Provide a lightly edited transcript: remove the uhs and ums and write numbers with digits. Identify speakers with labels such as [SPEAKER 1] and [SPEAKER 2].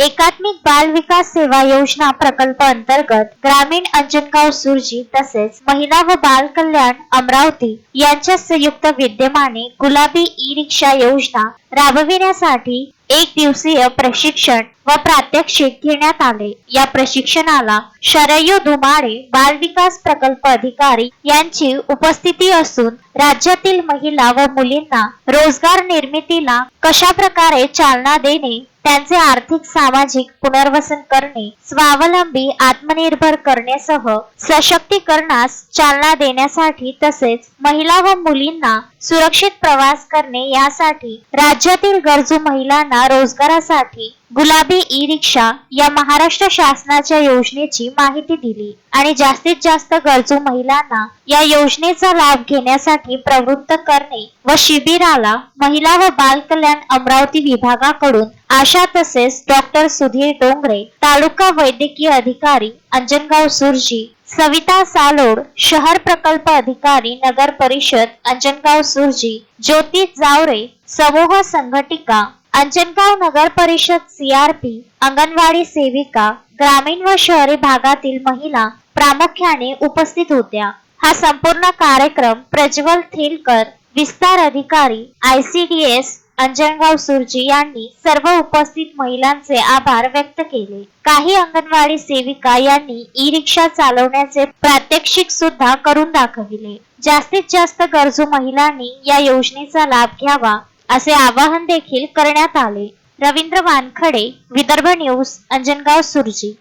[SPEAKER 1] एकात्मिक बाल विकास सेवा योजना प्रकल्प अंतर्गत ग्रामीण अंजनगाव सुरजी तसेच महिला व बाल कल्याण अमरावती यांच्या संयुक्त विद्यमाने गुलाबी ई रिक्षा योजना राबविण्यासाठी एक दिवसीय प्रशिक्षण व प्रात्यक्षिक घेण्यात आले। या प्रशिक्षणाला शरयू धुमाळे बाल विकास प्रकल्प अधिकारी यांची उपस्थिती असून राज्यातील महिला व मुलींना रोजगार निर्मितीला कशा प्रकारे चालना देणे, त्यांचे आर्थिक सामाजिक पुनर्वसन करणे, स्वावलंबी आत्मनिर्भर करण्यासह सशक्तीकरणास चालना देण्यासाठी तसेच महिला व मुलींना सुरक्षित प्रवास करणे यासाठी राज्यातील गरजू महिलांना रोजगारासाठी गुलाबी ई रिक्षा या महाराष्ट्र शासनाच्या योजनेची माहिती दिली आणि जास्तीत जास्त गरजू महिलांना या योजनेचा लाभ घेण्यासाठी प्रवृत्त करणे व शिबिराला महिला व बाल कल्याण अमरावती विभागाकडून आशा तसेच डॉक्टर सुधीर डोंगरे तालुका वैद्यकीय अधिकारी अंजनगाव सुरजी, सविता सालोड शहर प्रकल्प अधिकारी नगर परिषद अंजनगाव सुरजी, ज्योती जावरे समूह संघटिका अंजनगाव नगर परिषद सीआरपी, अंगणवाडी सेविका, ग्रामीण व शहरी भागातील महिला प्रामुख्याने उपस्थित होत्या। हा संपूर्ण कार्यक्रम प्रज्वल थेलकर विस्तार अधिकारी ICDS अंजनगाव सुरजी यांनी सर्व उपस्थित महिलांचे आभार व्यक्त केले। काही अंगणवाडी सेविका यांनी ई रिक्षा चालवण्याचे प्रात्यक्षिक सुद्धा करून दाखविले। जास्तीत जास्त गरजू महिलांनी या योजनेचा लाभ घ्यावा असे आवाहन देखील करण्यात आले। रवींद्र वानखडे, विदर्भ न्यूज, अंजनगाव सुरजी।